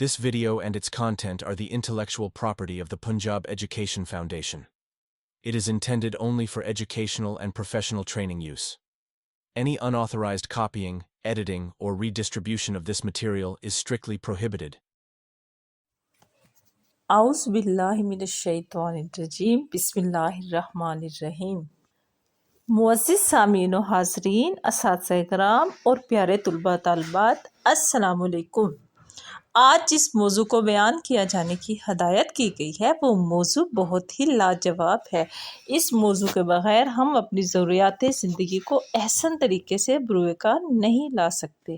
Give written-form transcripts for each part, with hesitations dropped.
This video and its content are the intellectual property of the Punjab Education Foundation. It is intended only for educational and professional training use. Any unauthorized copying, editing, or redistribution of this material is strictly prohibited. اعوذ باللہ من الشیطان الرجیم بسم اللہ الرحمن الرحیم۔ معزز سامعین و حاضرین، اساتذہ کرام اور پیارے طلباء طالبات، السلام علیکم۔ آج جس موضوع کو بیان کیا جانے کی ہدایت کی گئی ہے وہ موضوع بہت ہی لاجواب ہے۔ اس موضوع کے بغیر ہم اپنی ضروریات زندگی کو احسن طریقے سے بروئے کار نہیں لا سکتے۔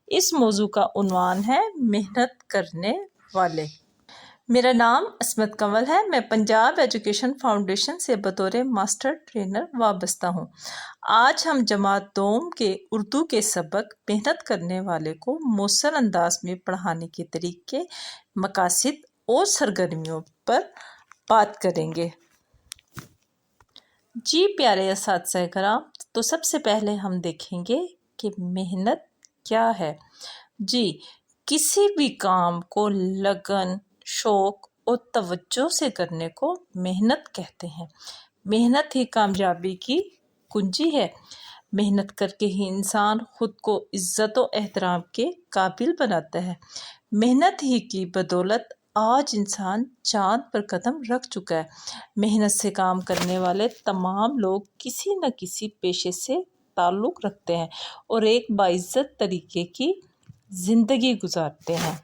اس موضوع کا عنوان ہے محنت کرنے والے۔ میرا نام عصمت کنول ہے۔ میں پنجاب ایجوکیشن فاؤنڈیشن سے بطور ماسٹر ٹرینر وابستہ ہوں۔ آج ہم جماعت دوم کے اردو کے سبق محنت کرنے والے کو مؤثر انداز میں پڑھانے کے طریقے، مقاصد اور سرگرمیوں پر بات کریں گے۔ جی پیارے اساتذہ کرام، تو سب سے پہلے ہم دیکھیں گے کہ محنت کیا ہے۔ جی، کسی بھی کام کو لگن، شوق اور توجہ سے کرنے کو محنت کہتے ہیں۔ محنت ہی کامیابی کی کنجی ہے۔ محنت کر کے ہی انسان خود کو عزت و احترام کے قابل بناتا ہے۔ محنت ہی کی بدولت آج انسان چاند پر قدم رکھ چکا ہے۔ محنت سے کام کرنے والے تمام لوگ کسی نہ کسی پیشے سے تعلق رکھتے ہیں اور ایک باعزت طریقے کی زندگی گزارتے ہیں۔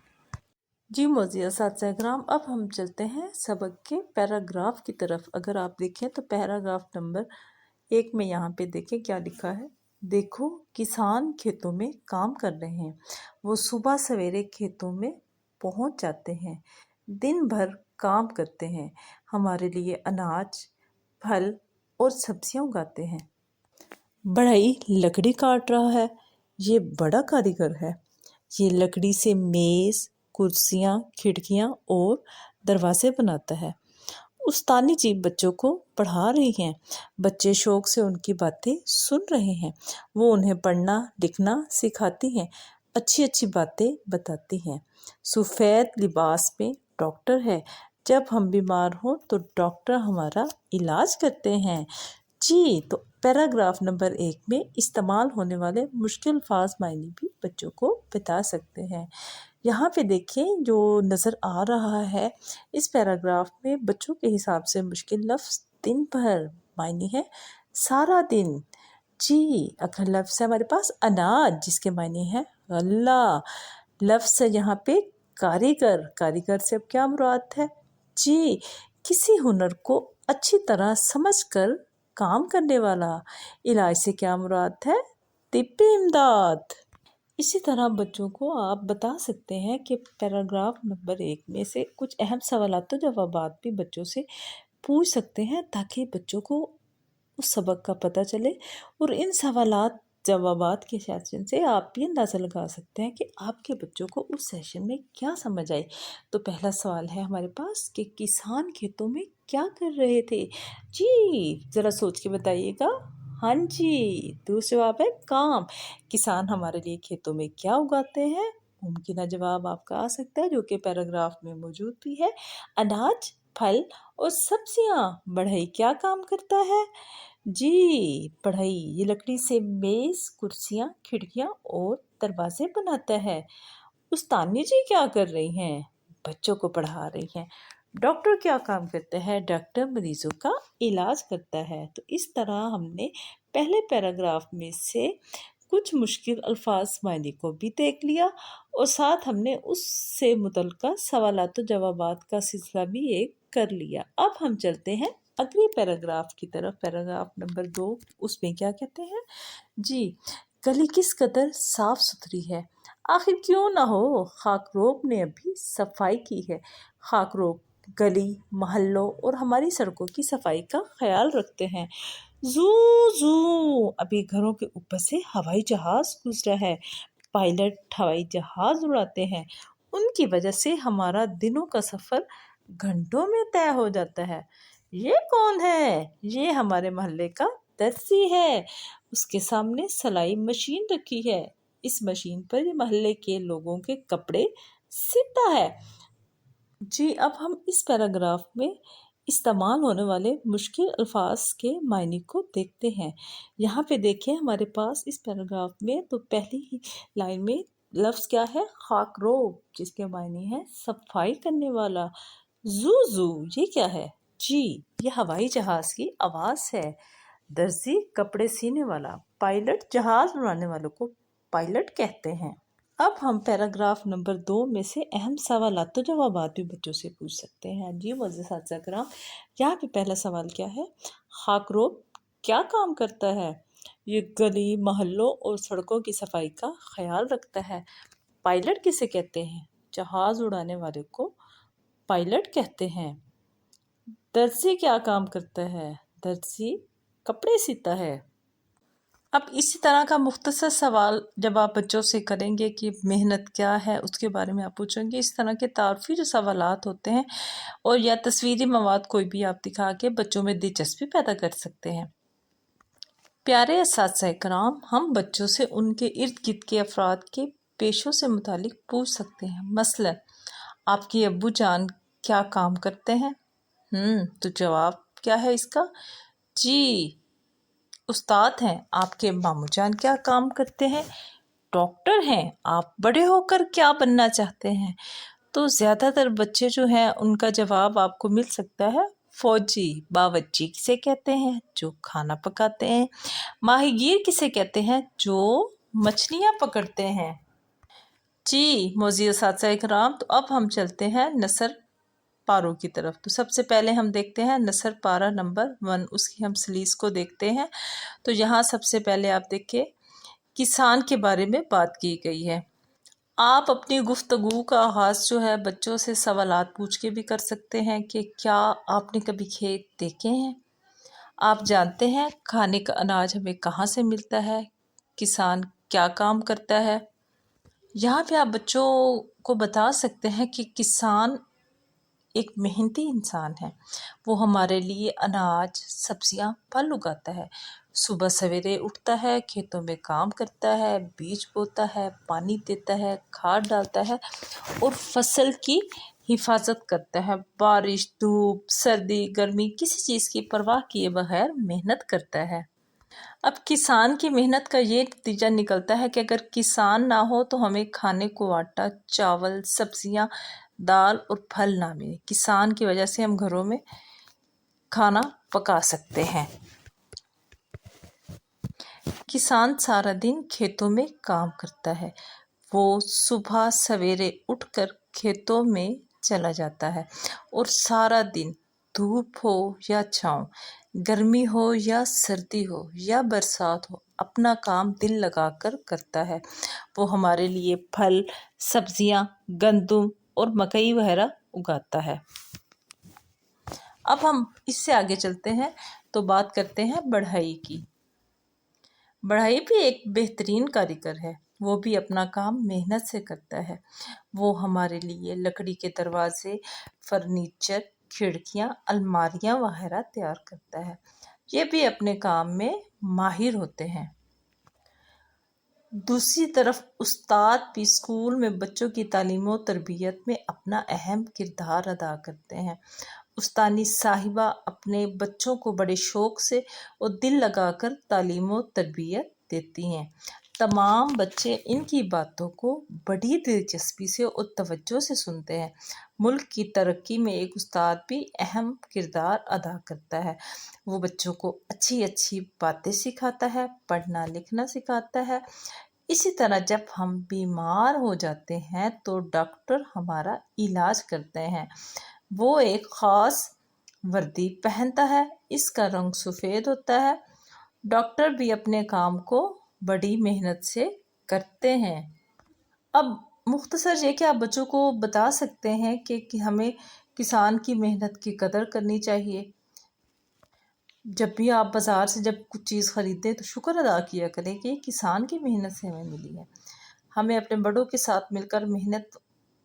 جی معزز اساتذہ کرام، اب ہم چلتے ہیں سبق کے پیراگراف کی طرف۔ اگر آپ دیکھیں تو پیراگراف نمبر 1 میں یہاں پہ دیکھیں کیا لکھا ہے۔ دیکھو کسان کھیتوں میں کام کر رہے ہیں، وہ صبح سویرے کھیتوں میں پہنچ جاتے ہیں، دن بھر کام کرتے ہیں، ہمارے لیے اناج، پھل اور سبزیاں اگاتے ہیں۔ بڑھئی لکڑی کاٹ رہا ہے، یہ بڑا کاریگر ہے، یہ لکڑی سے میز، کرسیاں، کھڑکیاں اور دروازے بناتا ہے۔ استانی جی بچوں کو پڑھا رہی ہیں، بچے شوق سے ان کی باتیں سن رہے ہیں، وہ انہیں پڑھنا لکھنا سکھاتی ہیں، اچھی اچھی باتیں بتاتی ہیں۔ سفید لباس میں ڈاکٹر ہے، جب ہم بیمار ہوں تو ڈاکٹر ہمارا علاج کرتے ہیں۔ جی، تو پیراگراف نمبر 1 میں استعمال ہونے والے مشکل الفاظ معنی بھی بچوں کو بتا سکتے ہیں۔ یہاں پہ دیکھیں جو نظر آ رہا ہے، اس پیراگراف میں بچوں کے حساب سے مشکل لفظ دن بھر معنی ہے سارا دن۔ جی، اگلا لفظ ہے ہمارے پاس اناج، جس کے معنی ہے غلہ۔ لفظ ہے یہاں پہ کاریگر، کاریگر سے اب کیا مراد ہے؟ جی، کسی ہنر کو اچھی طرح سمجھ کر کام کرنے والا۔ علاج سے کیا مراد ہے؟ طبی امداد۔ اسی طرح بچوں کو آپ بتا سکتے ہیں کہ پیراگراف نمبر 1 میں سے کچھ اہم سوالات و جوابات بھی بچوں سے پوچھ سکتے ہیں تاکہ بچوں کو اس سبق کا پتہ چلے، اور ان سوالات جوابات کے سیشن سے آپ بھی اندازہ لگا سکتے ہیں کہ آپ کے بچوں کو اس سیشن میں کیا سمجھ آئے۔ تو پہلا سوال ہے ہمارے پاس کہ کسان کھیتوں میں کیا کر رہے تھے؟ جی ذرا سوچ کے بتائیے گا۔ ہاں جی، دوسرا جواب ہے کام۔ کسان ہمارے لیے کھیتوں میں کیا اگاتے ہیں؟ ممکنہ جواب آپ کا آ سکتا ہے جو کہ پیراگراف میں موجود بھی ہے، اناج، پھل اور سبزیاں۔ بڑھئی کیا کام کرتا ہے؟ جی، بڑھئی یہ لکڑی سے میز، کرسیاں، کھڑکیاں اور دروازے بناتا ہے۔ استانی جی کیا کر رہی ہیں؟ بچوں کو پڑھا رہی ہیں۔ ڈاکٹر کیا کام کرتا ہے؟ ڈاکٹر مریضوں کا علاج کرتا ہے۔ تو اس طرح ہم نے پہلے پیراگراف میں سے کچھ مشکل الفاظ معنی کو بھی دیکھ لیا اور ساتھ ہم نے اس سے متعلقہ سوالات و جوابات کا سلسلہ بھی ایک کر لیا۔ اب ہم چلتے ہیں اگلے پیراگراف کی طرف۔ پیراگراف نمبر 2، اس میں کیا کہتے ہیں؟ جی، گلی کس قدر صاف ستھری ہے، آخر کیوں نہ ہو، خاکروب نے ابھی صفائی کی ہے۔ خاکروب گلی، محلوں اور ہماری سڑکوں کی صفائی کا خیال رکھتے ہیں۔ زو زو، ابھی گھروں کے اوپر سے ہوائی جہاز گزرا ہے، پائلٹ ہوائی جہاز اڑاتے ہیں، ان کی وجہ سے ہمارا دنوں کا سفر گھنٹوں میں طے ہو جاتا ہے۔ یہ کون ہے؟ یہ ہمارے محلے کا درزی ہے، اس کے سامنے سلائی مشین رکھی ہے، اس مشین پر محلے کے لوگوں کے کپڑے सीता है। जी अब हम इस पैराग्राफ में इस्तेमाल होने वाले मुश्किल अल्फाज के मायने को देखते हैं। यहाँ पे देखिए हमारे पास इस पैराग्राफ में तो पहली ही लाइन में लफ्ज़ क्या है, खाकरोब, जिसके मायने हैं सफाई करने वाला। जू जू ये क्या है? जी ये हवाई जहाज की आवाज़ है। दर्जी कपड़े सीने वाला। पायलट जहाज उड़ाने वालों को पायलट कहते हैं। अब हम पैराग्राफ नंबर 2 में से अहम सवालात जवाबात भी बच्चों से पूछ सकते हैं। जी मोअज़्ज़िज़ साथिया किराम, यहाँ पे पहला सवाल क्या है? खाकरोब क्या काम करता है? ये गली मोहल्लों और सड़कों की सफाई का ख्याल रखता है। पायलट किसे कहते हैं? जहाज उड़ाने वाले को पायलट कहते हैं। दर्जी क्या काम करता है? दर्जी कपड़े सीता है। अब इसी तरह का मुख्तसर सवाल जब आप बच्चों से करेंगे कि मेहनत क्या है, उसके बारे में आप पूछेंगे। इस तरह के तारफ़ी जो सवालात होते हैं और या तस्वीरी मवाद कोई भी आप दिखा के बच्चों में दिलचस्पी पैदा कर सकते हैं। प्यारे असातिज़ा इकराम, हम बच्चों से उनके इर्द गिर्द के अफराद के पेशों से मुतालिक पूछ सकते हैं। मसलन, आपके अब्बू जान क्या काम करते हैं? तो जवाब क्या है इसका? जी उस्ताद हैं। आपके मामू जान क्या काम करते हैं? डॉक्टर हैं। आप बड़े होकर क्या बनना चाहते हैं? तो ज़्यादातर बच्चे जो हैं उनका जवाब आपको मिल सकता है फौजी। बावर्ची किसे कहते हैं? जो खाना पकाते हैं। माहीगीर किसे कहते हैं? जो मछलियाँ पकड़ते हैं। जी मोअज़्ज़िज़ साथिया इकराम, तो अब हम चलते हैं नसर पारों की तरफ। तो सबसे पहले हम देखते हैं नसर पारा नंबर 1, उसकी हम सलीस को देखते हैं। तो यहाँ सबसे पहले आप देखिए किसान के बारे में बात की गई है। आप अपनी गुफ्तगू का आगाज़ जो है बच्चों से सवालात पूछ के भी कर सकते हैं कि क्या आपने कभी खेत देखे हैं? आप जानते हैं खाने का अनाज हमें कहाँ से मिलता है? किसान क्या काम करता है? यहाँ पे आप बच्चों को बता सकते हैं कि किसान एक मेहनती इंसान है। वो हमारे लिए अनाज, सब्जियां, फल उगाता है। सुबह सवेरे उठता है, खेतों में काम करता है, बीज बोता है, पानी देता है, खाद डालता है और फसल की हिफाजत करता है। बारिश, धूप, सर्दी, गर्मी किसी चीज़ की परवाह किए बगैर मेहनत करता है। अब किसान की मेहनत का ये नतीजा निकलता है कि अगर किसान ना हो तो हमें खाने को आटा, चावल, सब्जियां, दाल और फल ना मिले। किसान की वजह से हम घरों में खाना पका सकते हैं। किसान सारा दिन खेतों में काम करता है। वो सुबह सवेरे उठकर खेतों में चला जाता है और सारा दिन धूप हो या छाँव, गर्मी हो या सर्दी हो या बरसात हो, अपना काम दिल लगाकर करता है। वो हमारे लिए फल, सब्जियां, गंदम और मकई वगैरह उगाता है। अब हम इससे आगे चलते हैं तो बात करते हैं बढ़ई की। बढ़ई भी एक बेहतरीन कारीगर है। वो भी अपना काम मेहनत से करता है। वो हमारे लिए लकड़ी के दरवाजे, फर्नीचर, खिड़कियाँ, अलमारियाँ वगैरह तैयार करता है। ये भी अपने काम में माहिर होते हैं। दूसरी तरफ उस्ताद भी स्कूल में बच्चों की तालीम और तरबियत में अपना अहम किरदार अदा करते हैं। उस्तानी साहिबा अपने बच्चों को बड़े शौक़ से और दिल लगाकर तालीम और तरबियत देती हैं। तमाम बच्चे इनकी बातों को बड़ी दिलचस्पी से और तवज्जो से सुनते हैं। मुल्क की तरक्की में एक उस्ताद भी अहम किरदार अदा करता है। वो बच्चों को अच्छी अच्छी बातें सिखाता है, पढ़ना लिखना सिखाता है। इसी तरह जब हम बीमार हो जाते हैं तो डॉक्टर हमारा इलाज करते हैं। वो एक ख़ास वर्दी पहनता है, इसका रंग सफ़ेद होता है। डॉक्टर भी अपने काम को बड़ी मेहनत से करते हैं। अब मुख्तसर ये कि आप बच्चों को बता सकते हैं कि हमें किसान की मेहनत की कदर करनी चाहिए। जब भी आप बाज़ार से जब कुछ चीज़ ख़रीदें तो शुक्र अदा किया करें कि किसान की मेहनत से हमें मिली है। हमें अपने बड़ों के साथ मिलकर मेहनत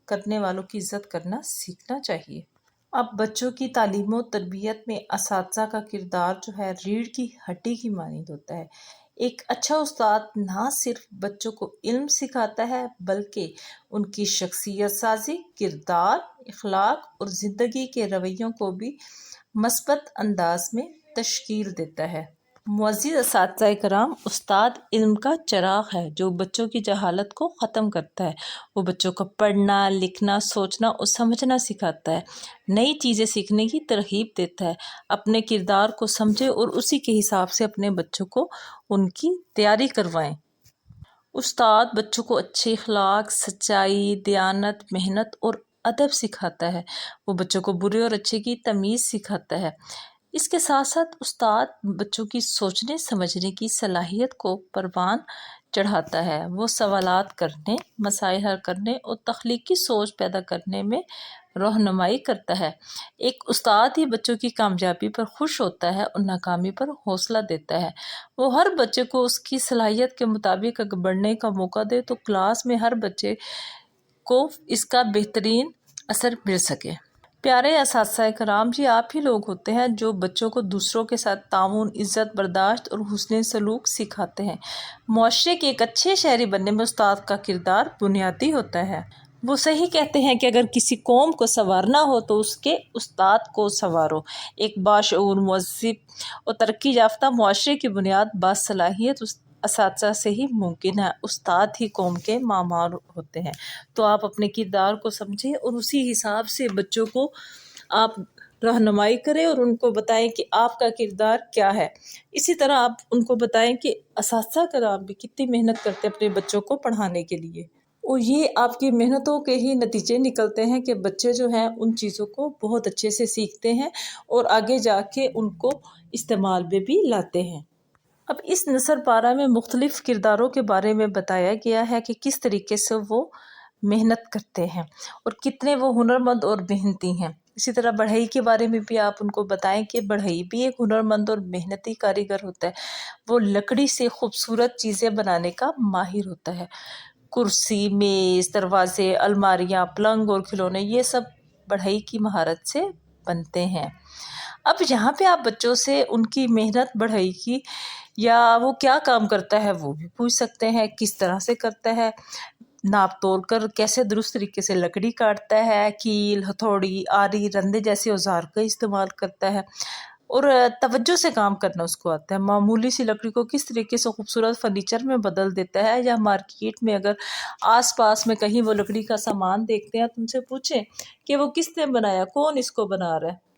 करने वालों की इज़्ज़त करना सीखना चाहिए। अब बच्चों की तालीम और तरबियत में असातिज़ा का किरदार जो है रीढ़ की हड्डी की मानिंद होता है। ایک اچھا استاد نہ صرف بچوں کو علم سکھاتا ہے بلکہ ان کی شخصیت سازی، کردار، اخلاق اور زندگی کے رویوں کو بھی مثبت انداز میں تشکیل دیتا ہے۔ معزز اساتذہ کرام، استاد علم کا چراغ ہے جو بچوں کی جہالت کو ختم کرتا ہے۔ وہ بچوں کو پڑھنا، لکھنا، سوچنا اور سمجھنا سکھاتا ہے، نئی چیزیں سیکھنے کی ترغیب دیتا ہے۔ اپنے کردار کو سمجھیں اور اسی کے حساب سے اپنے بچوں کو ان کی تیاری کروائیں۔ استاد بچوں کو اچھے اخلاق، سچائی، دیانت، محنت اور ادب سکھاتا ہے۔ وہ بچوں کو برے اور اچھے کی تمیز سکھاتا ہے۔ اس کے ساتھ ساتھ استاد بچوں کی سوچنے سمجھنے کی صلاحیت کو پروان چڑھاتا ہے۔ وہ سوالات کرنے، مسائل حل کرنے اور تخلیقی سوچ پیدا کرنے میں رہنمائی کرتا ہے۔ ایک استاد ہی بچوں کی کامیابی پر خوش ہوتا ہے اور ناکامی پر حوصلہ دیتا ہے۔ وہ ہر بچے کو اس کی صلاحیت کے مطابق اگر بڑھنے کا موقع دے تو کلاس میں ہر بچے کو اس کا بہترین اثر مل سکے۔ پیارے اساتذہ کرام جی، آپ ہی لوگ ہوتے ہیں جو بچوں کو دوسروں کے ساتھ تعاون، عزت، برداشت اور حسن سلوک سکھاتے ہیں۔ معاشرے کے ایک اچھے شہری بننے میں استاد کا کردار بنیادی ہوتا ہے۔ وہ صحیح کہتے ہیں کہ اگر کسی قوم کو سنوارنا ہو تو اس کے استاد کو سنوارو۔ ایک باشعور، مہذب اور ترقی یافتہ معاشرے کی بنیاد باصلاحیت اساتذہ سے ہی ممکن ہے۔ استاد ہی قوم کے معمار ہوتے ہیں۔ تو آپ اپنے کردار کو سمجھیں اور اسی حساب سے بچوں کو آپ رہنمائی کریں اور ان کو بتائیں کہ آپ کا کردار کیا ہے۔ اسی طرح آپ ان کو بتائیں کہ اساتذہ کرام بھی کتنی محنت کرتے ہیں اپنے بچوں کو پڑھانے کے لیے، اور یہ آپ کی محنتوں کے ہی نتیجے نکلتے ہیں کہ بچے جو ہیں ان چیزوں کو بہت اچھے سے سیکھتے ہیں اور آگے جا کے ان کو استعمال میں بھی لاتے ہیں۔ اب اس نثر پارہ میں مختلف کرداروں کے بارے میں بتایا گیا ہے کہ کس طریقے سے وہ محنت کرتے ہیں اور کتنے وہ ہنرمند اور محنتی ہیں۔ اسی طرح بڑھئی کے بارے میں بھی آپ ان کو بتائیں کہ بڑھئی بھی ایک ہنرمند اور محنتی کاریگر ہوتا ہے۔ وہ لکڑی سے خوبصورت چیزیں بنانے کا ماہر ہوتا ہے۔ کرسی، میز، دروازے، الماریاں، پلنگ اور کھلونے، یہ سب بڑھئی کی مہارت سے بنتے ہیں۔ اب یہاں پہ آپ بچوں سے ان کی محنت بڑھئی کی یا وہ کیا کام کرتا ہے وہ بھی پوچھ سکتے ہیں، کس طرح سے کرتا ہے، ناپ توڑ کر کیسے درست طریقے سے لکڑی کاٹتا ہے، کیل، ہتھوڑی، آری، رندے جیسے اوزار کا استعمال کرتا ہے اور توجہ سے کام کرنا اس کو آتا ہے۔ معمولی سی لکڑی کو کس طریقے سے خوبصورت فرنیچر میں بدل دیتا ہے، یا مارکیٹ میں اگر آس پاس میں کہیں وہ لکڑی کا سامان دیکھتے ہیں تو ان سے پوچھیں کہ وہ کس نے بنایا، کون اس کو بنا رہا ہے۔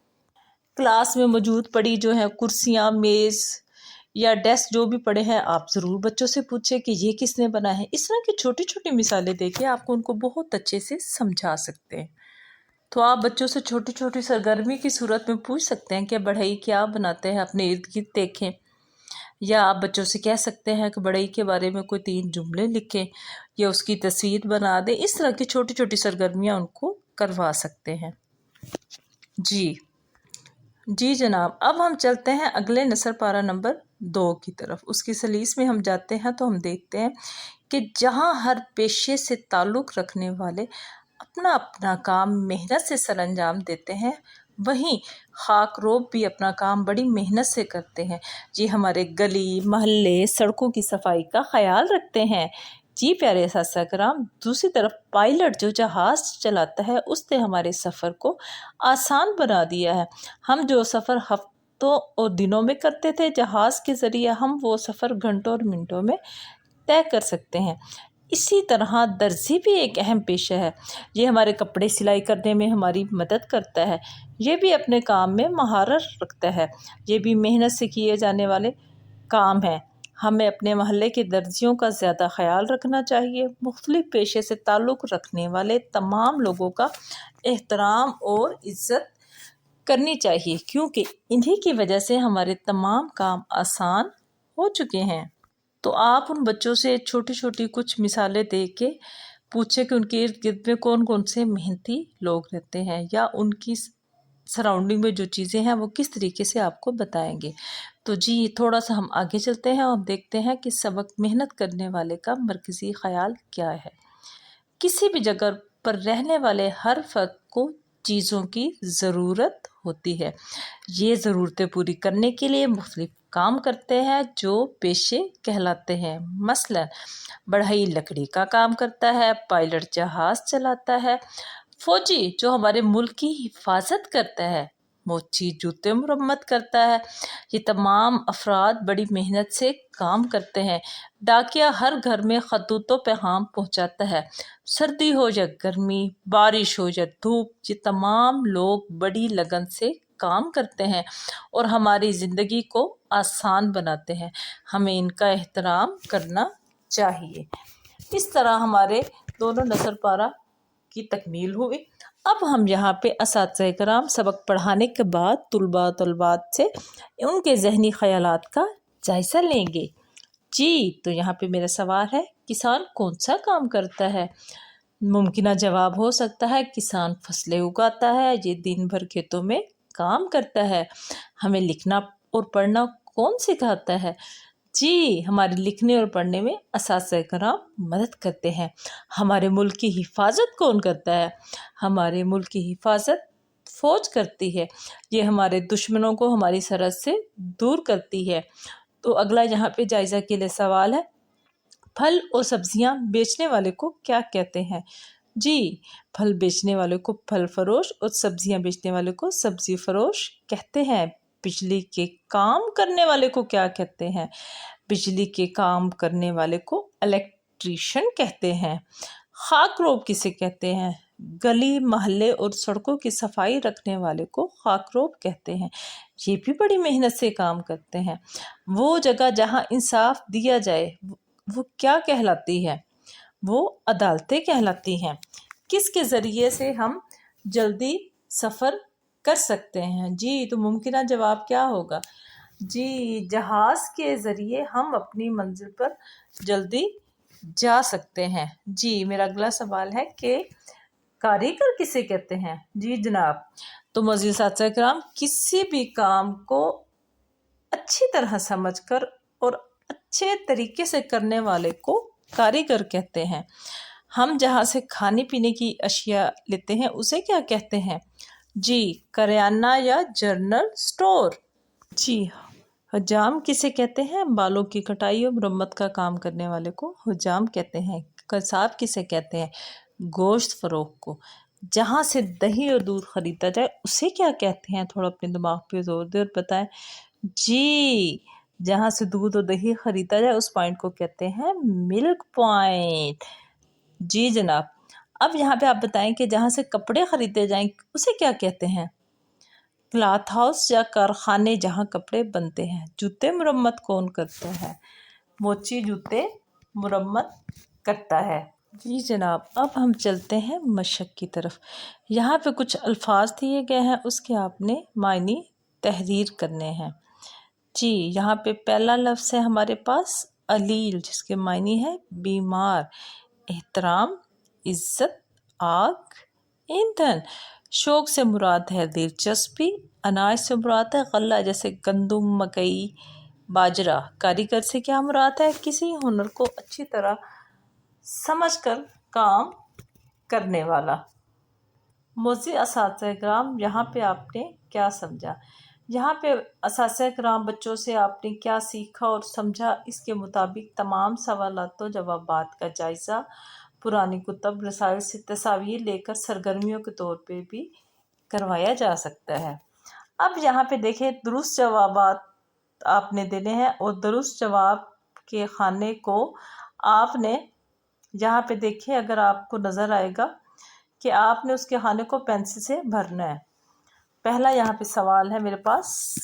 کلاس میں موجود پڑی جو ہیں کرسیاں، میز یا ڈیسک جو بھی پڑے ہیں، آپ ضرور بچوں سے پوچھیں کہ یہ کس نے بنا ہے۔ اس طرح کی چھوٹی چھوٹی مثالیں دے کے آپ کو ان کو بہت اچھے سے سمجھا سکتے ہیں۔ تو آپ بچوں سے چھوٹی چھوٹی سرگرمی کی صورت میں پوچھ سکتے ہیں کہ بڑھئی کیا بناتے ہیں، اپنے ارد گرد دیکھیں، یا آپ بچوں سے کہہ سکتے ہیں کہ بڑھئی کے بارے میں کوئی 3 جملے لکھیں یا اس کی تصویر بنا دیں۔ اس طرح کی چھوٹی چھوٹی سرگرمیاں ان کو کروا سکتے ہیں۔ جی جناب، اب ہم چلتے ہیں اگلے نثر پارہ نمبر 2 کی طرف۔ اس کی سلیس میں ہم جاتے ہیں تو ہم دیکھتے ہیں کہ جہاں ہر پیشے سے تعلق رکھنے والے اپنا اپنا کام محنت سے سر انجام دیتے ہیں، وہیں خاک روب بھی اپنا کام بڑی محنت سے کرتے ہیں۔ جی ہمارے گلی، محلے، سڑکوں کی صفائی کا خیال رکھتے ہیں۔ جی پیارے اساتذہ کرام، دوسری طرف پائلٹ جو جہاز چلاتا ہے اس نے ہمارے سفر کو آسان بنا دیا ہے۔ ہم جو سفر ہفتوں اور دنوں میں کرتے تھے، جہاز کے ذریعے ہم وہ سفر گھنٹوں اور منٹوں میں طے کر سکتے ہیں۔ اسی طرح درزی بھی ایک اہم پیشہ ہے۔ یہ ہمارے کپڑے سلائی کرنے میں ہماری مدد کرتا ہے۔ یہ بھی اپنے کام میں مہارت رکھتا ہے۔ یہ بھی محنت سے کیے جانے والے کام ہیں۔ ہمیں اپنے محلے کے درزیوں کا زیادہ خیال رکھنا چاہیے۔ مختلف پیشے سے تعلق رکھنے والے تمام لوگوں کا احترام اور عزت کرنی چاہیے، کیونکہ انہی کی وجہ سے ہمارے تمام کام آسان ہو چکے ہیں۔ تو آپ ان بچوں سے چھوٹی چھوٹی کچھ مثالیں دے کے پوچھیں کہ ان کے ارد گرد میں کون کون سے محنتی لوگ رہتے ہیں، یا ان کی سراؤنڈنگ میں جو چیزیں ہیں وہ کس طریقے سے آپ کو بتائیں گے۔ تو جی تھوڑا سا ہم آگے چلتے ہیں اور دیکھتے ہیں کہ سبق محنت کرنے والے کا مرکزی خیال کیا ہے۔ کسی بھی جگہ پر رہنے والے ہر فرد کو چیزوں کی ضرورت होती है। ये ज़रूरतें पूरी करने के लिए मुख्तलिफ काम करते हैं जो पेशे कहलाते हैं। मसलन बढ़ई लकड़ी का काम करता है, पायलट जहाज़ चलाता है, फौजी जो हमारे मुल्क की हिफाजत करता है, मोची जूते मुरम्मत करता है। ये तमाम अफराद बड़ी मेहनत से काम करते हैं। डाकिया हर घर में खतूतों पैगाम पहुंचाता है। सर्दी हो या गर्मी, बारिश हो या धूप, ये तमाम लोग बड़ी लगन से काम करते हैं और हमारी ज़िंदगी को आसान बनाते हैं। हमें इनका एहतराम करना चाहिए। इस तरह हमारे दोनों नसर पारा की तकमील हुई। अब हम यहाँ पे असातिज़ा कराम सबक पढ़ाने के बाद तलबात से उनके ज़हनी ख़यालात का जायज़ा लेंगे। जी, तो यहाँ पे मेरा सवाल है, किसान कौन सा काम करता है? मुमकिना जवाब हो सकता है किसान फसलें उगाता है, ये दिन भर खेतों में काम करता है। हमें लिखना और पढ़ना कौन सिखाता है? जी, हमारे लिखने और पढ़ने में असातिज़ा कराम मदद करते हैं। हमारे मुल्क की हिफाजत कौन करता है? हमारे मुल्क की हिफाजत फ़ौज करती है। ये हमारे दुश्मनों को हमारी सरहद से दूर करती है। तो अगला यहाँ पे जायज़ा के लिए सवाल है, फल और सब्जियाँ बेचने वाले को क्या कहते हैं? जी, फल बेचने वाले को फल फरोश और सब्जियाँ बेचने वाले को सब्जी फरोश कहते हैं। बिजली के काम करने वाले को क्या कहते हैं? बिजली के काम करने वाले को इलेक्ट्रीशियन कहते हैं। खाकरोब किसे कहते हैं? गली मोहल्ले और सड़कों की सफाई रखने वाले को खाकरोब कहते हैं। ये भी बड़ी मेहनत से काम करते हैं। वो जगह जहाँ इंसाफ दिया जाए वो क्या कहलाती है? वो अदालतें कहलाती हैं। किसके ज़रिए से हम जल्दी सफ़र कर सकते हैं? जी, तो मुमकिना जवाब क्या होगा? जी, जहाज़ के ज़रिए हम अपनी मंजिल पर जल्दी जा सकते हैं। जी, मेरा अगला सवाल है कि कारीगर किसे कहते हैं? जी जनाब, तो मज़ीद साथिया किराम, किसी भी काम को अच्छी तरह समझकर और अच्छे तरीके से करने वाले को कारीगर कहते हैं। हम जहाँ से खाने पीने की अशिया लेते हैं उसे क्या कहते हैं? जी, करियाना या जनरल स्टोर। जी, हुजाम किसे कहते हैं? बालों की कटाई और मुरम्मत का काम करने वाले को हुजाम कहते हैं। कसाब किसे कहते हैं? गोश्त फरोख को। जहाँ से दही और दूध खरीदा जाए उसे क्या कहते हैं? थोड़ा अपने दिमाग पे जोर दे और बताएं। जी, जहाँ से दूध और दही खरीदा जाए उस पॉइंट को कहते हैं मिल्क पॉइंट। जी जनाब, अब यहाँ पे आप बताएं कि जहाँ से कपड़े खरीदे जाएं उसे क्या कहते हैं? क्लॉथ हाउस या कारखाने जहाँ कपड़े बनते हैं। जूते मुरम्मत कौन करता है? मोची जूते मुरम्मत करता है। जी जनाब, अब हम चलते हैं मशक की तरफ। यहाँ पे कुछ अल्फाज दिए गए हैं, उसके आपने मायने तहरीर करने हैं। जी, यहाँ पे पहला लफ्ज़ है हमारे पास अलील, जिसके मायने है बीमार। एहतराम, इज्जत, आग, ईंधन। शौक से मुराद है दिलचस्पी। अनाज से मुराद है गल्ला, जैसे गंदम, मकई, बाजरा। कारीगर से क्या मुराद है? किसी हुनर को अच्छी तरह समझकर काम करने वाला। मोज़ी असातिज़ा किराम, यहाँ पे आपने क्या समझा? यहाँ पे असातिज़ा किराम बच्चों से आपने क्या सीखा और समझा, इसके मुताबिक तमाम सवालात व जवाबात का जायज़ा पुरानी कुतब रसाइल से तस्वीर लेकर सरगर्मियों के तौर पे भी करवाया जा सकता है। अब यहाँ पे देखें, दुरुस्त जवाबात आपने देने हैं और दुरुस्त जवाब के खाने को आपने यहाँ पे देखें, अगर आपको नज़र आएगा कि आपने उसके खाने को पेंसिल से भरना है। पहला यहाँ पे सवाल है मेरे पास,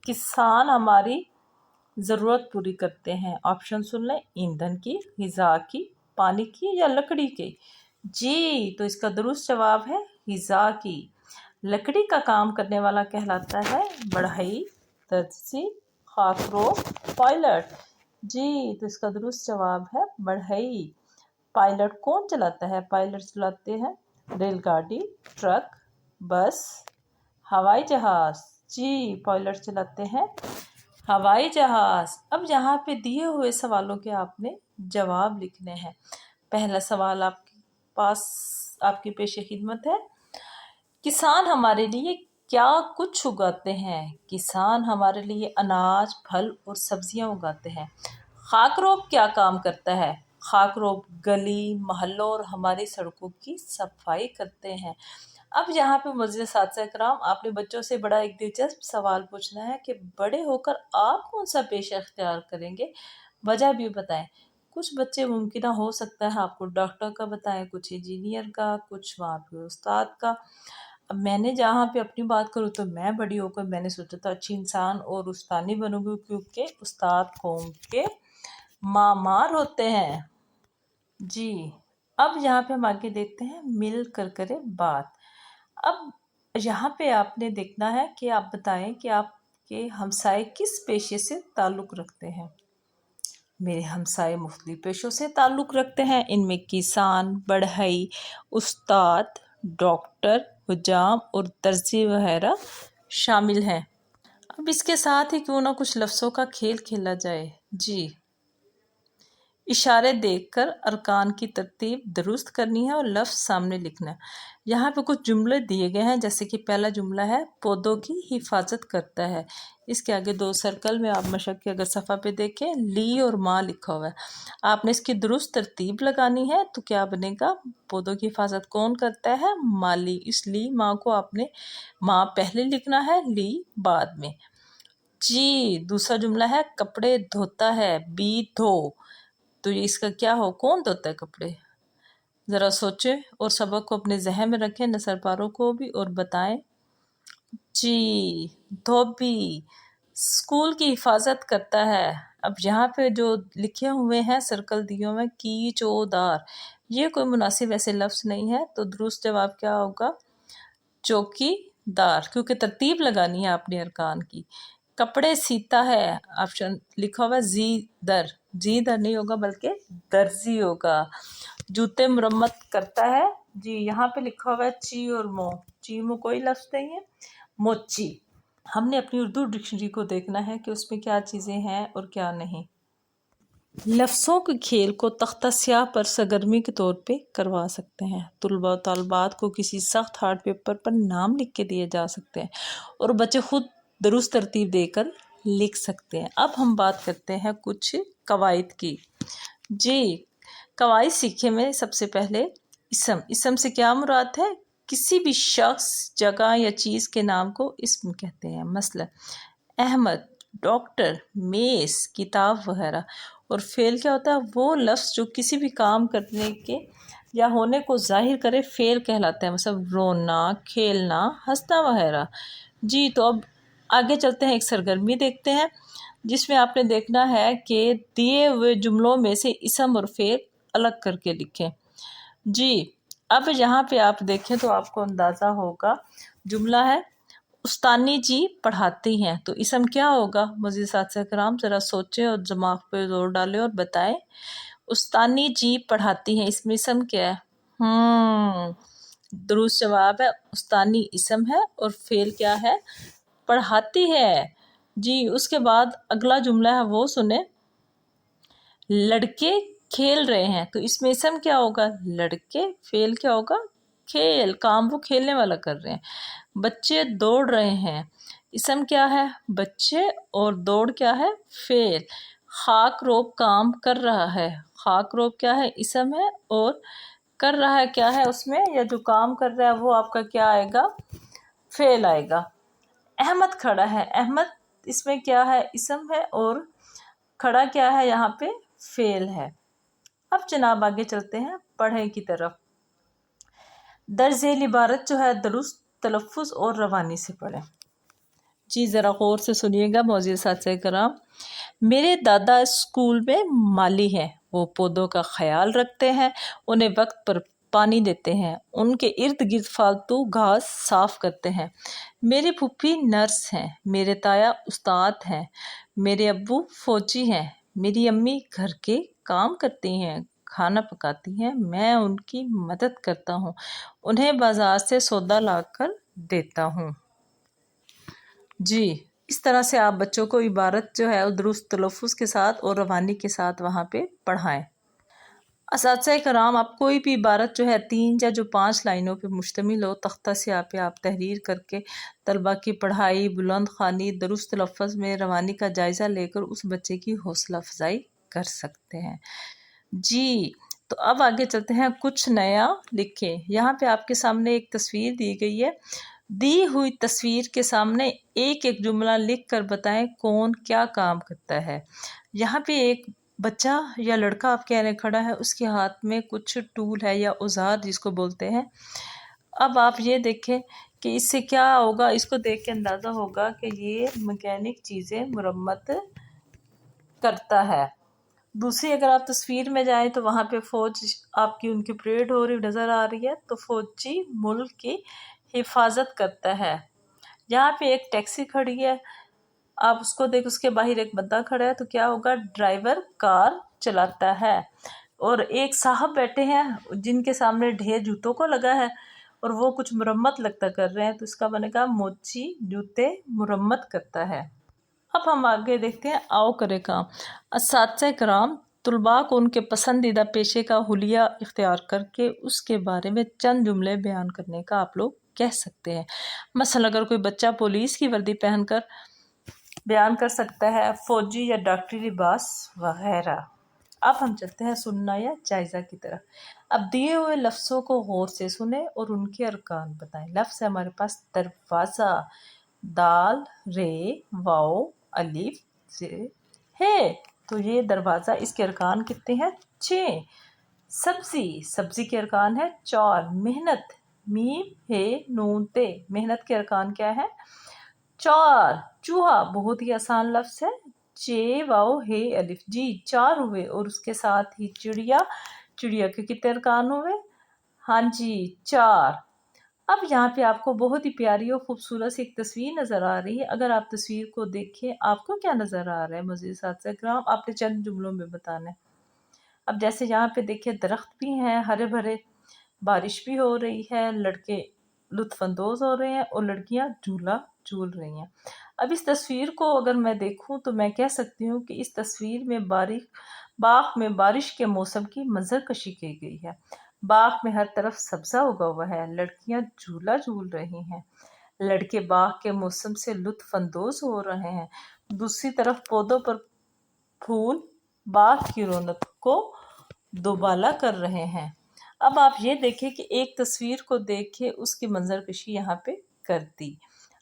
किसान हमारी ज़रूरत पूरी करते हैं। ऑप्शन सुन लें, ईंधन की, ग़िज़ा की, पानी की या लकड़ी की। जी, तो इसका दुरुस्त जवाब है ग़िज़ा की। लकड़ी का काम करने वाला कहलाता है बढ़ई, दर्जी, खाकरोब, पायलट। जी, तो इसका दुरुस्त जवाब है बढ़ई। पायलट कौन चलाता है? पायलट चलाते हैं रेलगाड़ी, ट्रक, बस, हवाई जहाज़। जी, पायलट चलाते हैं हवाई जहाज़। अब यहाँ पे दिए हुए सवालों के आपने जवाब लिखने हैं। पहला सवाल आपके पास आपकी पेश खिदमत है, किसान हमारे लिए क्या कुछ उगाते हैं। किसान हमारे लिए अनाज, फल और सब्जियां उगाते हैं। खाकरोब क्या काम करता है। खाकरोब गली, मोहल्लों और हमारी सड़कों की सफाई करते हैं। अब यहाँ पे मुझे साथी कराम आपने बच्चों से बड़ा एक दिलचस्प सवाल पूछना है कि बड़े होकर आप कौन सा पेशा इख्तियार करेंगे, वजह भी बताएं। कुछ बच्चे मुमकिन हो सकता है आपको डॉक्टर का बताएं, कुछ इंजीनियर का, कुछ वहाँ पे उस्ताद का। अब मैंने जहाँ पे अपनी बात करूँ तो मैं बड़ी होकर मैंने सोचा था अच्छी इंसान और उस्तानी बनूंगी, क्योंकि उस्ताद कौम के मामार होते हैं। जी, अब यहाँ पे हम आगे देखते हैं मिल कर करे बात। अब यहाँ पे आपने देखना है कि आप बताएं कि आपके हमसाए किस पेशे से ताल्लुक़ रखते हैं। मेरे हमसाए मुख्तलिफ पेशों से ताल्लुक़ रखते हैं। इनमें किसान, बढ़ई, उस्ताद, डॉक्टर, हुजाम और दर्जी वगैरह शामिल हैं। अब इसके साथ ही क्यों ना कुछ लफ्ज़ों का खेल खेला जाए। जी, इशारे देखकर अरकान की तरतीब दुरुस्त करनी है और लफ्ज़ सामने लिखना है। यहाँ पे कुछ जुमले दिए गए हैं, जैसे कि पहला जुमला है पौधों की हिफाजत करता है। इसके आगे 2 सर्कल में आप मशक के अगर सफ़ा पे देखें ली और माँ लिखा हुआ है। आपने इसकी दुरुस्त तरतीब लगानी है तो क्या बनेगा, पौधों की हिफाजत कौन करता है, माली। इस ली माँ को आपने माँ पहले लिखना है, ली बाद में। जी, दूसरा जुमला है कपड़े धोता है, बी धो। तो ये इसका क्या हो, कौन धोता है कपड़े। ज़रा सोचें और सबक को अपने जहन में रखें, नसर पारों को भी, और बताएं। जी, धोबी स्कूल की हिफाजत करता है। अब यहाँ पे जो लिखे हुए हैं सर्कल दिए हुए की चौदार, ये कोई मुनासिब ऐसे लफ्ज़ नहीं है, तो दुरुस्त जवाब क्या होगा, चौकीदार, क्योंकि तरतीब लगानी है आपने अरकान की। कपड़े सीता है, ऑप्शन लिखा हुआ जी दर नहीं होगा बल्कि दर्जी होगा। जूते मुरम्मत करता है, जी यहाँ पे लिखा हुआ है ची और मो, ची मो कोई लफ्ज़ नहीं है, मोची। हमने अपनी उर्दू डिक्शनरी को देखना है कि उसमें क्या चीज़ें हैं और क्या नहीं। लफ्ज़ों के खेल को तख्ता स्याह पर सरगर्मी के तौर पे करवा सकते हैं। तुलबा तलबात को किसी सख्त हार्ड पेपर पर नाम लिख के दिए जा सकते हैं और बच्चे खुद दुरुस्त तरतीब देकर लिख सकते हैं। अब हम बात करते हैं कुछ कवायद की। जी, कवायद सीखे में सबसे पहले इसम से क्या मुराद है, किसी भी शख्स, जगह या चीज़ के नाम को इसम कहते हैं। मसलन अहमद, डॉक्टर, मेस, किताब वगैरह। और फेल क्या होता है, वो लफ्ज़ जो किसी भी काम करने के या होने को जाहिर करे फेल कहलाता है, मतलब रोना, खेलना, हंसना वगैरह। जी, तो अब आगे चलते हैं, एक सरगर्मी देखते हैं जिसमें आपने देखना है कि दिए हुए जुमलों में से इसम और फेल अलग करके लिखें। जी, अब यहाँ पे आप देखें तो आपको अंदाज़ा होगा, जुमला है उस्तानी जी पढ़ाती हैं, तो इसम क्या होगा। मज़ीद साथिया कराम ज़रा सोचें और दिमाग पे जोर डालें और बताएं। उस्तानी जी पढ़ाती हैं, इसमें इसम क्या है। दुरुस्त जवाब है उस्तानी इसम है और फेल क्या है, पढ़ाती है। जी, उसके बाद अगला जुमला है वो सुने, लड़के खेल रहे हैं, तो इसमें इसम क्या होगा, लड़के, फेल क्या होगा, खेल, काम वो खेलने वाला कर रहे हैं। बच्चे दौड़ रहे हैं, इसम क्या है, बच्चे, और दौड़ क्या है, फेल। खाक रोब काम कर रहा है, खाक रोब क्या है, इसम है, और कर रहा है क्या है उसमें, या जो काम कर रहा है वो आपका क्या आएगा, फेल आएगा। अहमद खड़ा है, अहमद इसमें क्या है, इसम है, और खड़ा क्या है यहाँ पे, फेल है। अब जनाब आगे चलते हैं पढ़े की तरफ। दर्ज-ए इबारत जो है दुरुस्त तलफ़्फ़ुज़ और रवानी से पढ़ें। जी, ज़रा गौर से सुनिएगा मौजूद साथिया कराम। मेरे दादा स्कूल में माली हैं, वो पौधों का ख्याल रखते हैं, उन्हें वक्त पर पानी देते हैं, उनके इर्द गिर्द फालतू घास साफ करते हैं। मेरी फूफी नर्स हैं, मेरे ताया उस्ताद हैं, मेरे अब्बू फौजी हैं, मेरी अम्मी घर के काम करती हैं, खाना पकाती हैं, मैं उनकी मदद करता हूँ, उन्हें बाज़ार से सौदा लाकर देता हूँ। जी, इस तरह से आप बच्चों को इबारत जो है दुरुस्त तलफ़्फ़ुज़ के साथ और रवानी के साथ वहाँ पे पढ़ाएं। اساتذہ کرام، آپ کوئی بھی عبارت جو ہے 3 یا جو 5 لائنوں پہ مشتمل ہو، تختہ سیاہ پہ آپ تحریر کر کے طلبہ کی پڑھائی، بلند خوانی، درست لفظ میں روانی کا جائزہ لے کر اس بچے کی حوصلہ افزائی کر سکتے ہیں۔ جی، تو اب آگے چلتے ہیں، کچھ نیا لکھیں۔ یہاں پہ آپ کے سامنے ایک تصویر دی گئی ہے، دی ہوئی تصویر کے سامنے ایک ایک جملہ لکھ کر بتائیں کون کیا کام کرتا ہے۔ یہاں پہ ایک بچہ یا لڑکا آپ کہہ رہے کھڑا ہے، اس کے ہاتھ میں کچھ ٹول ہے یا اوزار جس کو بولتے ہیں۔ اب آپ یہ دیکھیں کہ اس سے کیا ہوگا، اس کو دیکھ کے اندازہ ہوگا کہ یہ مکینک چیزیں مرمت کرتا ہے۔ دوسری اگر آپ تصویر میں جائیں تو وہاں پہ فوج آپ کی ان کی پریڈ ہو رہی نظر آ رہی ہے، تو فوجی ملک کی حفاظت کرتا ہے۔ یہاں پہ ایک ٹیکسی کھڑی ہے، آپ اس کو دیکھ، اس کے باہر ایک بندہ کھڑا ہے، تو کیا ہوگا، ڈرائیور کار چلاتا ہے۔ اور ایک صاحب بیٹھے ہیں جن کے سامنے ڈھیر جوتوں کو لگا ہے اور وہ کچھ مرمت لگتا کر رہے ہیں، تو اس کا بنے گا موچی جوتے مرمت کرتا ہے۔ اب ہم آگے دیکھتے ہیں، آؤ کرے کام۔ اساتذہ کرام، طلباء کو ان کے پسندیدہ پیشے کا حلیہ اختیار کر کے اس کے بارے میں چند جملے بیان کرنے کا آپ لوگ کہہ سکتے ہیں۔ مثلا اگر کوئی بچہ پولیس کی وردی پہن کر بیان کر سکتا ہے، فوجی یا ڈاکٹری لباس وغیرہ۔ اب ہم چلتے ہیں سننا یا جائزہ کی طرف۔ اب دیے ہوئے لفظوں کو غور سے سنیں اور ان کے ارکان بتائیں۔ لفظ ہے ہمارے پاس دروازہ، دال، رے، واؤ، الف، زے، ہے۔ تو یہ دروازہ، اس کے ارکان کتنے ہیں؟ 6۔ سبزی، سبزی کے ارکان ہے 4۔ محنت، میم، ہے، نون، تے، محنت کے ارکان کیا ہے؟ 4۔ چوہا، بہت ہی آسان لفظ ہے، چے، واؤ، ہے، الف، جی، 4 ہوئے۔ اور اس کے ساتھ ہی چڑیا، چڑیا کے کتنے ارکان ہوئے؟ ہاں جی، 4۔ اب یہاں پہ آپ کو بہت ہی پیاری اور خوبصورت سی ایک تصویر نظر آ رہی ہے۔ اگر آپ تصویر کو دیکھیں، آپ کو کیا نظر آ رہا ہے؟ مزید اساتذہ کرام، آپ نے چند جملوں میں بتانا ہے۔ اب جیسے یہاں پہ دیکھیں، درخت بھی ہیں ہرے بھرے، بارش بھی ہو رہی ہے، لڑکے لطف اندوز ہو رہے ہیں اور لڑکیاں جھولا جھول رہی ہیں۔ اب اس تصویر کو اگر میں دیکھوں تو میں کہہ سکتی ہوں کہ اس تصویر میں باغ میں بارش کے موسم کی منظر کشی کی گئی ہے۔ باغ میں ہر طرف سبزہ اگا ہوا ہے، لڑکیاں جھولا جھول رہی ہیں، لڑکے باغ کے موسم سے لطف اندوز ہو رہے ہیں۔ دوسری طرف پودوں پر پھول باغ کی رونق کو دوبالا کر رہے ہیں۔ اب آپ یہ دیکھیں کہ ایک تصویر کو دیکھ کے اس کی منظر کشی یہاں پہ کر دی۔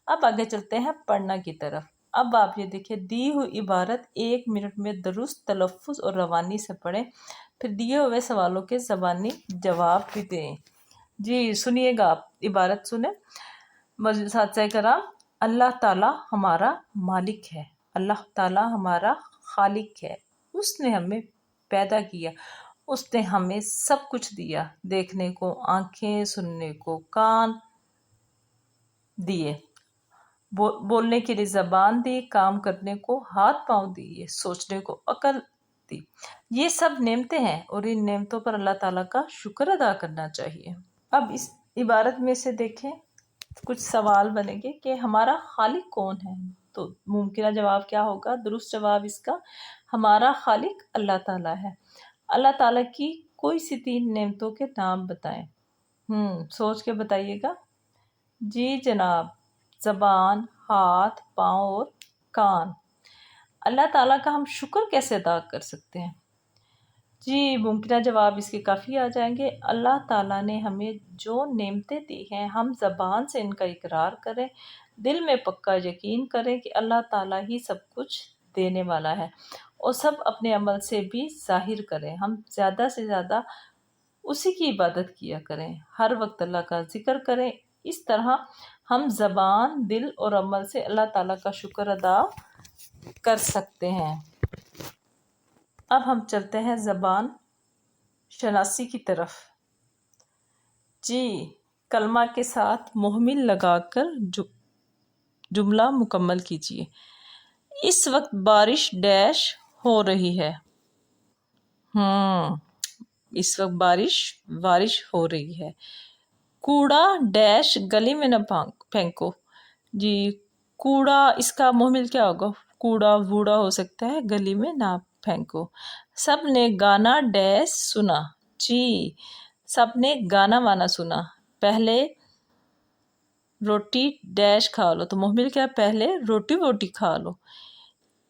اب آگے چلتے ہیں پڑھنا کی طرف۔ اب آپ یہ دیکھیں، دی ہوئی عبارت 1 منٹ میں درست تلفظ اور روانی سے پڑھیں، پھر دیے ہوئے سوالوں کے زبانی جواب بھی دیں۔ جی سنیے گا، آپ عبارت سنیں۔ اساتذہ کرام، اللہ تعالیٰ ہمارا مالک ہے، اللہ تعالیٰ ہمارا خالق ہے، اس نے ہمیں پیدا کیا، اس نے ہمیں سب کچھ دیا، دیکھنے کو آنکھیں، سننے کو کان دیے، بولنے کے لیے زبان دی، کام کرنے کو ہاتھ پاؤں دیے، سوچنے کو عقل دی۔ یہ سب نعمتیں ہیں اور ان نعمتوں پر اللہ تعالیٰ کا شکر ادا کرنا چاہیے۔ اب اس عبارت میں سے دیکھیں، کچھ سوال بنے گے کہ ہمارا خالق کون ہے؟ تو ممکنہ جواب کیا ہوگا؟ درست جواب اس کا، ہمارا خالق اللہ تعالیٰ ہے۔ اللہ تعالیٰ کی کوئی سی 3 نعمتوں کے نام بتائیں۔ سوچ کے بتائیے گا۔ جی جناب، زبان، ہاتھ، پاؤں اور کان۔ اللہ تعالیٰ کا ہم شکر کیسے ادا کر سکتے ہیں؟ جی ممکنہ جواب اس کے کافی آ جائیں گے۔ اللہ تعالیٰ نے ہمیں جو نعمتیں دی ہیں، ہم زبان سے ان کا اقرار کریں، دل میں پکا یقین کریں کہ اللہ تعالیٰ ہی سب کچھ دینے والا ہے، اور سب اپنے عمل سے بھی ظاہر کریں۔ ہم زیادہ سے زیادہ اسی کی عبادت کیا کریں، ہر وقت اللہ کا ذکر کریں۔ اس طرح ہم زبان، دل اور عمل سے اللہ تعالیٰ کا شکر ادا کر سکتے ہیں۔ اب ہم چلتے ہیں زبان شناسی کی طرف۔ جی، کلمہ کے ساتھ محمل لگا کر جملہ مکمل کیجیے۔ اس وقت بارش ڈیش ہو رہی ہے۔ اس وقت بارش ہو رہی ہے۔ کوڑا ڈیش گلی میں نہ پھینکو۔ جی، کوڑا اس کا محمل کیا ہوگا؟ کوڑا ووڑا ہو سکتا ہے، گلی میں نہ پھینکو۔ سب نے گانا ڈیش سنا۔ जी, सबने गाना वाना सुना। पहले रोटी डैश खा लो, तो मोहम्मिल क्या, पहले रोटी वोटी खा लो।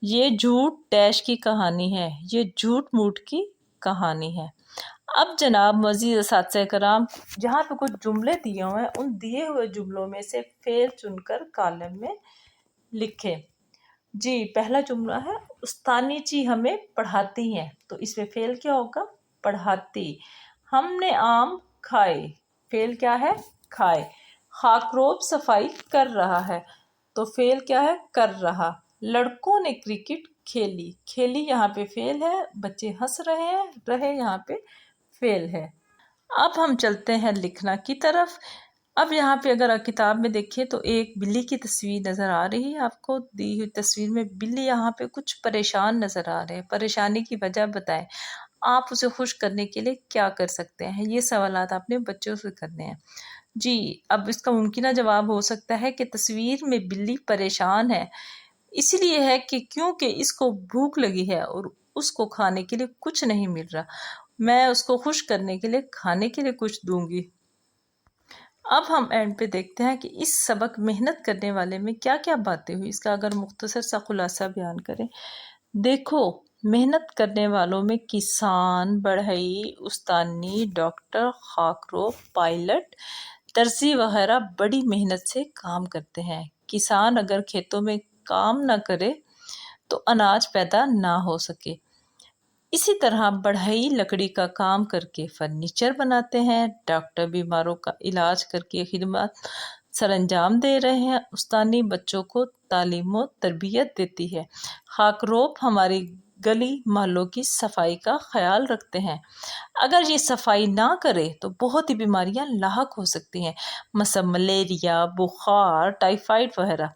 ये झूठ डैश की कहानी है, ये झूठ मूठ की कहानी है। अब जनाब मजीद असातिज़ा कराम, जहाँ पे कुछ जुमले दिए हुए हैं उन दिए हुए जुमलों में से फेल चुनकर कॉलम में लिखें। जी, पहला जुमला है उस्तानी जी हमें पढ़ाती हैं, तो इसमें फेल क्या होगा, पढ़ाती। हमने आम खाए, फेल क्या है, खाए। खाकरोब सफाई कर रहा है, तो फेल क्या है, कर रहा। लड़कों ने क्रिकेट खेली, खेली यहाँ पे फेल है, बच्चे हंस रहे हैं, रहे यहाँ पे फेल है। अब हम चलते हैं लिखना की तरफ। अब यहाँ पे अगर आप किताब में देखिए तो एक बिल्ली की तस्वीर नज़र आ रही है आपको। दी हुई तस्वीर में बिल्ली यहाँ पे कुछ परेशान नज़र आ रहे हैं, परेशानी की वजह बताएं। आप उसे खुश करने के लिए क्या कर सकते हैं, ये सवालात आपने बच्चों से करने हैं। जी, अब इसका मुमकिन जवाब हो सकता है कि तस्वीर में बिल्ली परेशान है, इसलिए है कि क्योंकि इसको भूख लगी है और उसको खाने के लिए कुछ नहीं मिल रहा। मैं उसको खुश करने के लिए खाने के लिए कुछ दूंगी। अब हम एंड पे देखते हैं कि इस सबक मेहनत करने वाले में क्या क्या बातें हुई, इसका अगर मुख्तसर सा खुलासा बयान करें। देखो, मेहनत करने वालों में किसान, बढ़ई, उस्तानी, डॉक्टर, खाकरो, पायलट, दर्जी वगैरह बड़ी मेहनत से काम करते हैं। किसान अगर खेतों में काम ना करे तो अनाज पैदा ना हो सके। इसी तरह बढ़ई लकड़ी का काम करके फर्नीचर बनाते हैं। डॉक्टर बीमारों का इलाज करके खिदमत सरंजाम दे रहे हैं। उस्तानी बच्चों को तालीम व तरबियत देती है। खाकरोब हमारी गली मोहल्लों की सफाई का ख्याल रखते हैं। अगर ये सफाई ना करे तो बहुत ही बीमारियां लाहक हो सकती हैं, मसलन मलेरिया, बुखार, टाइफाइड वगैरह।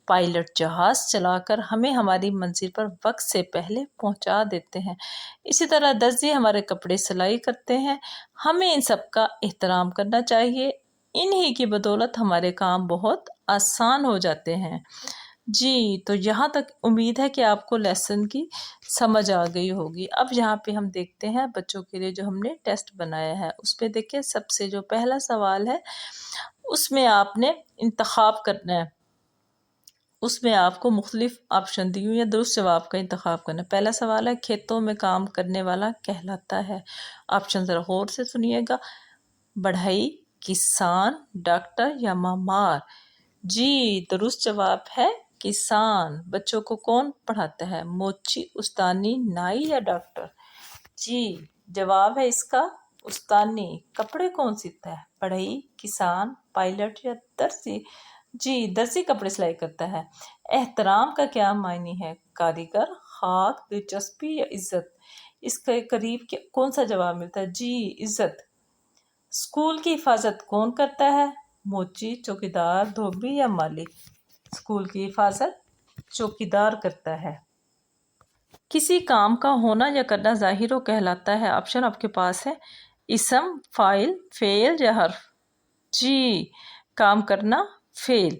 पायलट जहाज चलाकर हमें हमारी मंजिल पर वक्त से पहले पहुंचा देते हैं। इसी तरह दर्जी हमारे कपड़े सिलाई करते हैं। हमें इन सब का एहतराम करना चाहिए, इन्हीं की बदौलत हमारे काम बहुत आसान हो जाते हैं। जी, तो यहाँ तक उम्मीद है कि आपको लेसन की समझ आ गई होगी। अब यहाँ पे हम देखते हैं बच्चों के लिए जो हमने टेस्ट बनाया है, उस पर देखिए सबसे जो पहला सवाल है उसमें आपने इंतखाब करना है। उसमें आपको मुख्तलिफ ऑप्शन दी हुई है, दुरुस्त जवाब का इंतखाब करना। पहला सवाल है खेतों में काम करने वाला कहलाता है। ऑप्शन ज़रा गौर से सुनिएगा, बढ़ई, किसान, डॉक्टर या मामार। जी, दुरुस्त जवाब है किसान। बच्चों को कौन पढ़ाता है, मोची, उस्तानी, नाई या डॉक्टर। जी, जवाब है इसका उस्तानी। कपड़े कौन सिलता है, बढ़ई, किसान, पायलट या दर्जी। जी, दर्जी कपड़े सिलाई करता है। एहतराम का क्या मायने है, कारीगर, खाक, दिलचस्पी या इज्जत। इसके करीब कौन सा जवाब मिलता है, जी इज्जत। स्कूल की हिफाजत कौन करता है, मोची, चौकीदार, धोबी या माली। स्कूल की हिफाजत चौकीदार करता है। किसी काम का होना या करना ज़ाहिर हो कहलाता है। ऑप्शन आपके पास है, इसम, फाइल, फेल या हर्फ। जी, काम करना फेल।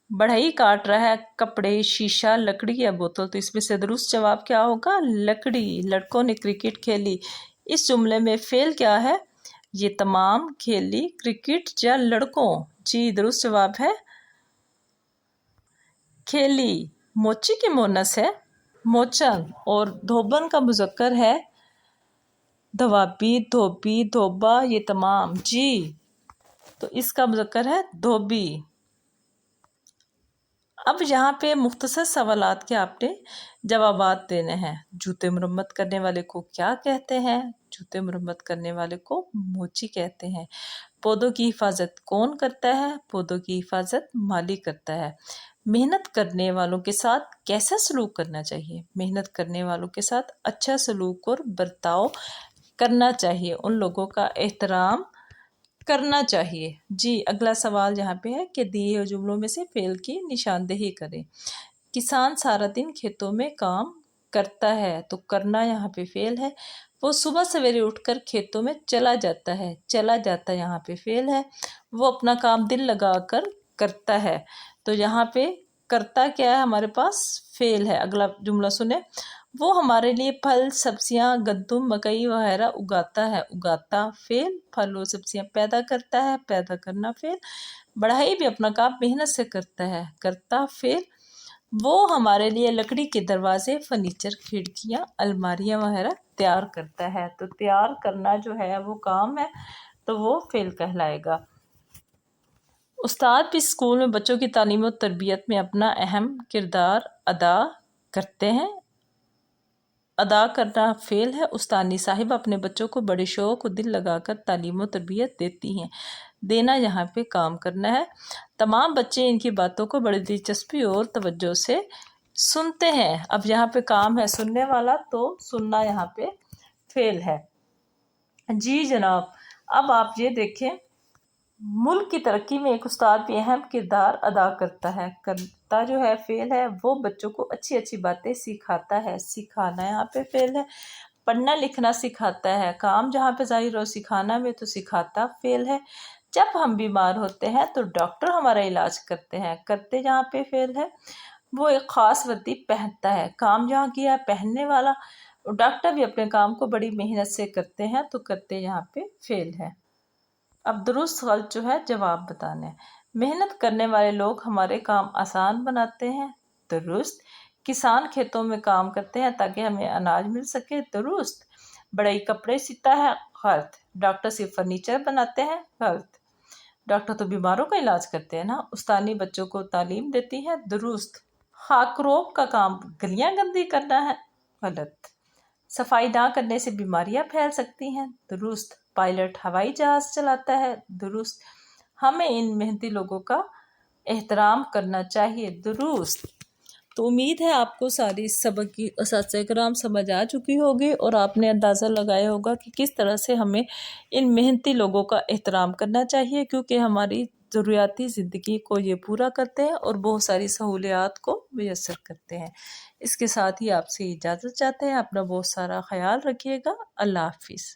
बढ़ई काट रहा है कपड़े, शीशा, लकड़ी या बोतल, तो इसमें से दुरुस्त जवाब क्या होगा, लकड़ी। लड़कों ने क्रिकेट खेली, इस जुमले में फेल क्या है, ये तमाम खेली क्रिकेट या लड़कों। जी, दुरुस्त जवाब है खेली। मोची की मोनस है मोचन और धोबन का मुजक्कर है धवाबी, धोबी, धोबा, ये तमाम। जी, तो इसका मुजक्कर है धोबी। अब यहाँ पे मुख्तसर सवालात के आपने जवाबात देने हैं। जूते मरम्मत करने वाले को क्या कहते हैं, जूते मरम्मत करने वाले को मोची कहते हैं। पौधों की हिफाजत कौन करता है, पौधों की हिफाजत माली करता है। मेहनत करने वालों के साथ कैसा सलूक करना चाहिए, मेहनत करने वालों के साथ अच्छा सलूक और बर्ताव करना चाहिए, उन लोगों का एहतराम करना चाहिए। जी, अगला सवाल यहाँ पे है कि दिए हुए जुमलों में से फेल की निशानदेही करें। किसान सारा दिन खेतों में काम करता है, तो करना यहाँ पे फेल है। वो सुबह सवेरे उठकर खेतों में चला जाता है, चला जाता यहाँ पे फेल है। वो अपना काम दिल लगाकर करता है, तो यहाँ पे करता क्या है हमारे पास, फेल है। अगला जुमला सुने, وہ ہمارے لیے پھل سبزیاں گندم مکئی وغیرہ اگاتا ہے، اگاتا فعل، پھل و سبزیاں پیدا کرتا ہے، پیدا کرنا فعل، بڑھائی بھی اپنا کام محنت سے کرتا ہے، کرتا فعل، وہ ہمارے لیے لکڑی کے دروازے فرنیچر کھڑکیاں الماریاں وغیرہ تیار کرتا ہے، تو تیار کرنا جو ہے وہ کام ہے تو وہ فعل کہلائے گا۔ استاد بھی اسکول میں بچوں کی تعلیم و تربیت میں اپنا اہم کردار ادا کرتے ہیں، ادا کرنا فعل ہے۔ استانی صاحب اپنے بچوں کو بڑے شوق و دل لگا کر تعلیم و تربیت دیتی ہیں، دینا یہاں پہ کام کرنا ہے۔ تمام بچے ان کی باتوں کو بڑی دلچسپی اور توجہ سے سنتے ہیں۔ اب یہاں پہ کام ہے سننے والا، تو سننا یہاں پہ فعل ہے۔ جی جناب، اب آپ یہ دیکھیں، ملک کی ترقی میں ایک استاد بھی اہم کردار ادا کرتا ہے۔ کرتا جو ہے فعل ہے، وہ بچوں کو اچھی اچھی باتیں سکھاتا ہے، سکھانا یہاں پہ فعل ہے۔ پڑھنا لکھنا سکھاتا ہے، کام جہاں پہ ظاہر ہو سکھانا میں، تو سکھاتا فعل ہے۔ جب ہم بیمار ہوتے ہیں تو ڈاکٹر ہمارا علاج کرتے ہیں، کرتے جہاں پہ فعل ہے۔ وہ ایک خاص وردی پہنتا ہے، کام جہاں کیا ہے پہننے والا، ڈاکٹر بھی اپنے کام کو بڑی محنت سے کرتے ہیں، تو کرتے یہاں پہ فعل ہے۔ اب درست غلط جو ہے جواب بتانے ہیں۔ محنت کرنے والے لوگ ہمارے کام آسان بناتے ہیں، درست۔ کسان کھیتوں میں کام کرتے ہیں تاکہ ہمیں اناج مل سکے، درست۔ بڑھئی کپڑے سیتا ہے، غلط۔ ڈاکٹر صرف فرنیچر بناتے ہیں، غلط۔ ڈاکٹر تو بیماروں کا علاج کرتے ہیں نا۔ استانی بچوں کو تعلیم دیتی ہے، درست۔ خاکروب کا کام گلیاں گندی کرنا ہے، غلط۔ صفائی نہ کرنے سے بیماریاں پھیل سکتی ہیں، درست۔ پائلٹ ہوائی جہاز چلاتا ہے، درست۔ ہمیں ان محنتی لوگوں کا احترام کرنا چاہیے، درست۔ تو امید ہے آپ کو ساری سبق کی اساتذہ کرام سمجھ آ چکی ہوگی، اور آپ نے اندازہ لگایا ہوگا کہ کس طرح سے ہمیں ان محنتی لوگوں کا احترام کرنا چاہیے، کیونکہ ہماری ضروریاتی زندگی کو یہ پورا کرتے ہیں اور بہت ساری سہولیات کو میسر کرتے ہیں۔ اس کے ساتھ ہی آپ سے اجازت چاہتے ہیں۔ اپنا بہت سارا خیال رکھیے گا۔ اللہ حافظ۔